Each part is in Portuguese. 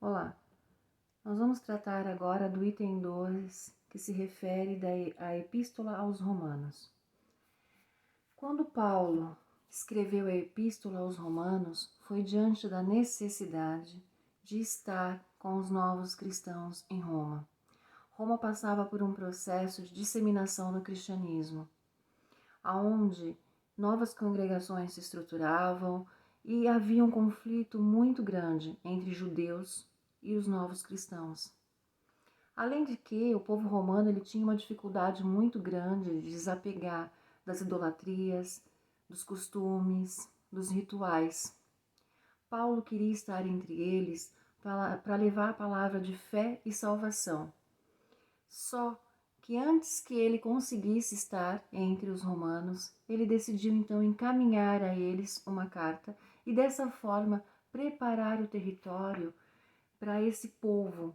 Olá, nós vamos tratar agora do item 2, que se refere à Epístola aos Romanos. Quando Paulo escreveu a Epístola aos Romanos, foi diante da necessidade de estar com os novos cristãos em Roma. Roma passava por um processo de disseminação do cristianismo, onde novas congregações se estruturavam e havia um conflito muito grande entre judeus e os novos cristãos. Além de que o povo romano ele tinha uma dificuldade muito grande de desapegar das idolatrias, dos costumes, dos rituais. Paulo queria estar entre eles para levar a palavra de fé e salvação. Só que antes que ele conseguisse estar entre os romanos, ele decidiu então encaminhar a eles uma carta e dessa forma preparar o território para esse povo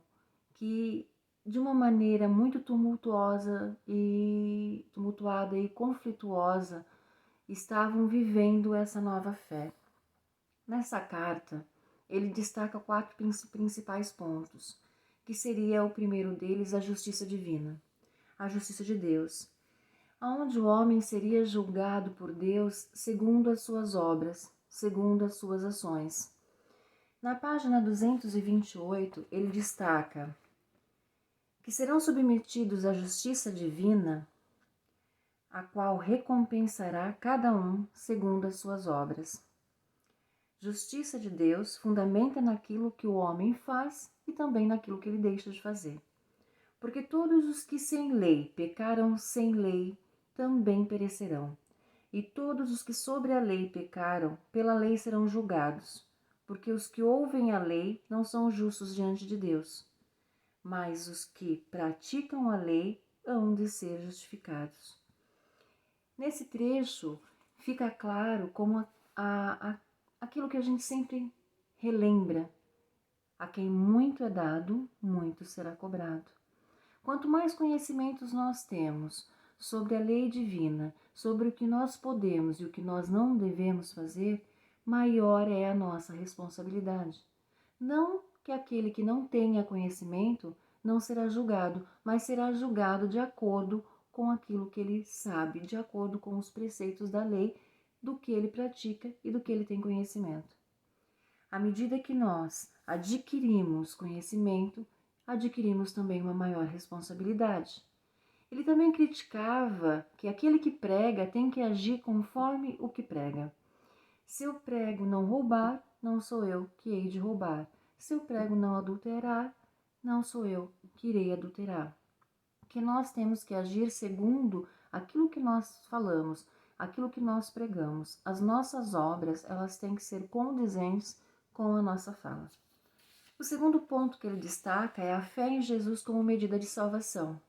que de uma maneira muito tumultuada e conflituosa estavam vivendo essa nova fé. Nessa carta, ele destaca 4 principais pontos, que seria o primeiro deles a justiça divina, a justiça de Deus, onde o homem seria julgado por Deus segundo as suas obras, segundo as suas ações. Na página 228, ele destaca que serão submetidos à justiça divina, a qual recompensará cada um segundo as suas obras. Justiça de Deus fundamenta naquilo que o homem faz e também naquilo que ele deixa de fazer. Porque todos os que sem lei pecaram sem lei também perecerão. E todos os que sobre a lei pecaram, pela lei serão julgados. Porque os que ouvem a lei não são justos diante de Deus, mas os que praticam a lei hão de ser justificados. Nesse trecho fica claro como aquilo que a gente sempre relembra: a quem muito é dado, muito será cobrado. Quanto mais conhecimentos nós temos sobre a lei divina, sobre o que nós podemos e o que nós não devemos fazer, maior é a nossa responsabilidade. Não que aquele que não tenha conhecimento não será julgado, mas será julgado de acordo com aquilo que ele sabe, de acordo com os preceitos da lei, do que ele pratica e do que ele tem conhecimento. À medida que nós adquirimos conhecimento, adquirimos também uma maior responsabilidade. Ele também criticava que aquele que prega tem que agir conforme o que prega. Se eu prego não roubar, não sou eu que hei de roubar. Se eu prego não adulterar, não sou eu que irei adulterar. Que nós temos que agir segundo aquilo que nós falamos, aquilo que nós pregamos. As nossas obras, elas têm que ser condizentes com a nossa fala. O segundo ponto que ele destaca é a fé em Jesus como medida de salvação.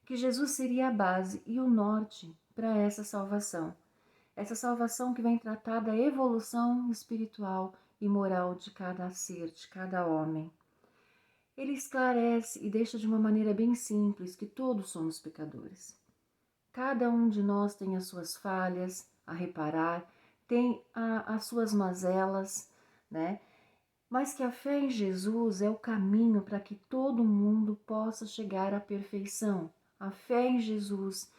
Que Jesus seria a base e o norte para essa salvação. Essa salvação que vem tratar da evolução espiritual e moral de cada ser, de cada homem. Ele esclarece e deixa de uma maneira bem simples que todos somos pecadores. Cada um de nós tem as suas falhas a reparar, tem as suas mazelas, né? Mas que a fé em Jesus é o caminho para que todo mundo possa chegar à perfeição. A fé em Jesus,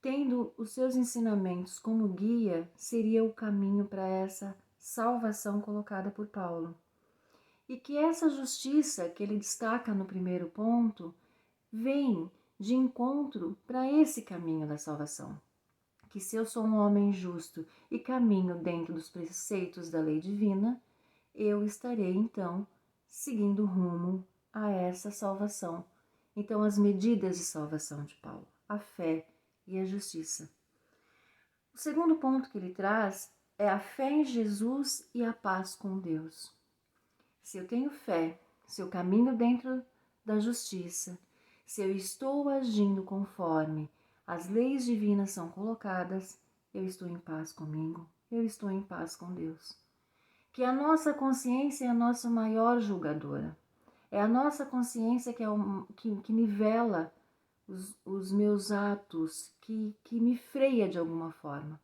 tendo os seus ensinamentos como guia, seria o caminho para essa salvação colocada por Paulo. E que essa justiça que ele destaca no primeiro ponto vem de encontro para esse caminho da salvação. Que se eu sou um homem justo e caminho dentro dos preceitos da lei divina, eu estarei então seguindo rumo a essa salvação. Então, as medidas de salvação de Paulo, a fé e a justiça. O segundo ponto que ele traz é a fé em Jesus e a paz com Deus. Se eu tenho fé, se eu caminho dentro da justiça, se eu estou agindo conforme as leis divinas são colocadas, eu estou em paz comigo, eu estou em paz com Deus. Que a nossa consciência é a nossa maior julgadora. É a nossa consciência que nivela os meus atos, que me freia de alguma forma.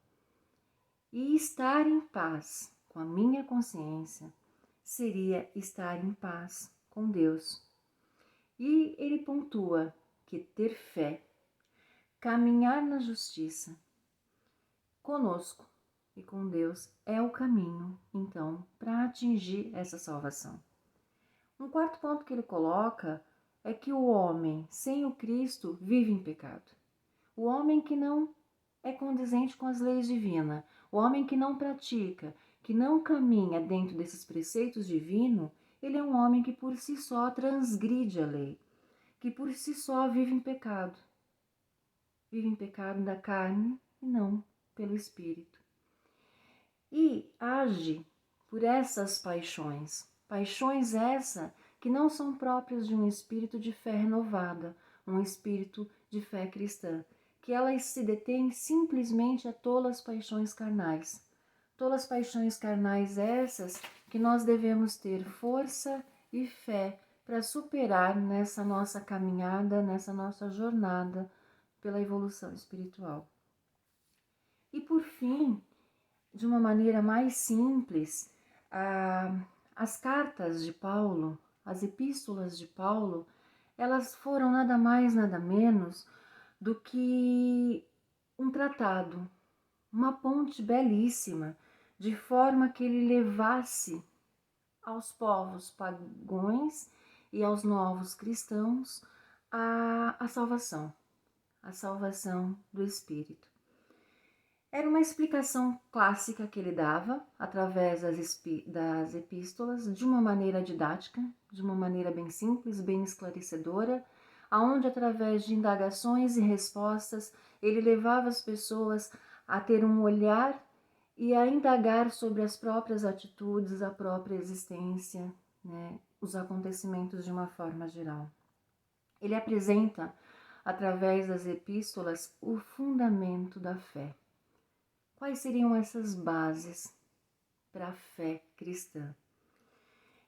E estar em paz com a minha consciência seria estar em paz com Deus. E ele pontua que ter fé, caminhar na justiça conosco e com Deus é o caminho, então, para atingir essa salvação. Um quarto ponto que ele coloca é que o homem sem o Cristo vive em pecado. O homem que não é condizente com as leis divinas, o homem que não pratica, que não caminha dentro desses preceitos divinos, ele é um homem que por si só transgride a lei, que por si só vive em pecado. Vive em pecado da carne e não pelo Espírito. E age por essas paixões. Paixões essa que não são próprias de um espírito de fé renovada, um espírito de fé cristã, que elas se detêm simplesmente a tolas paixões carnais. Tolas paixões carnais essas que nós devemos ter força e fé para superar nessa nossa caminhada, nessa nossa jornada pela evolução espiritual. E por fim, de uma maneira mais simples, as cartas de Paulo, as epístolas de Paulo, elas foram nada mais, nada menos do que um tratado, uma ponte belíssima, de forma que ele levasse aos povos pagãos e aos novos cristãos a salvação do Espírito. Era uma explicação clássica que ele dava através das epístolas, de uma maneira didática, de uma maneira bem simples, bem esclarecedora, aonde através de indagações e respostas ele levava as pessoas a ter um olhar e a indagar sobre as próprias atitudes, a própria existência, né, os acontecimentos de uma forma geral. Ele apresenta, através das epístolas, o fundamento da fé. Quais seriam essas bases para a fé cristã?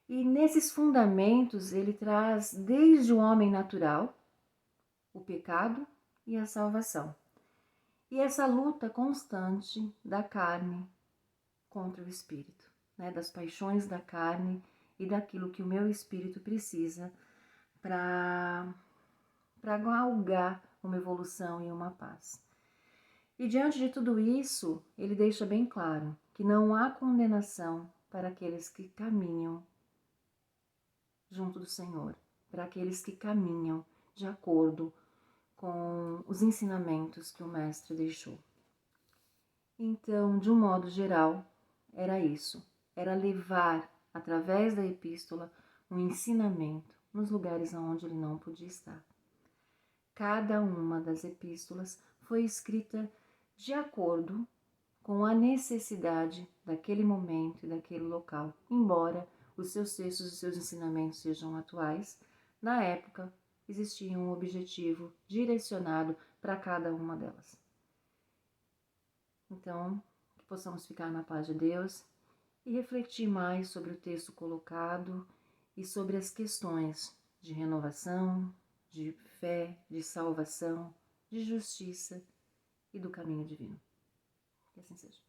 E nesses fundamentos ele traz desde o homem natural, o pecado e a salvação. E essa luta constante da carne contra o espírito, né? Das paixões da carne e daquilo que o meu espírito precisa para galgar uma evolução e uma paz. E diante de tudo isso, ele deixa bem claro que não há condenação para aqueles que caminham junto do Senhor, para aqueles que caminham de acordo com os ensinamentos que o Mestre deixou. Então, de um modo geral, era isso, era levar, através da epístola, um ensinamento nos lugares onde ele não podia estar. Cada uma das epístolas foi escrita de acordo com a necessidade daquele momento e daquele local, embora os seus textos e seus ensinamentos sejam atuais, na época existia um objetivo direcionado para cada uma delas. Então, que possamos ficar na paz de Deus e refletir mais sobre o texto colocado e sobre as questões de renovação, de fé, de salvação, de justiça e do caminho divino. Que assim seja.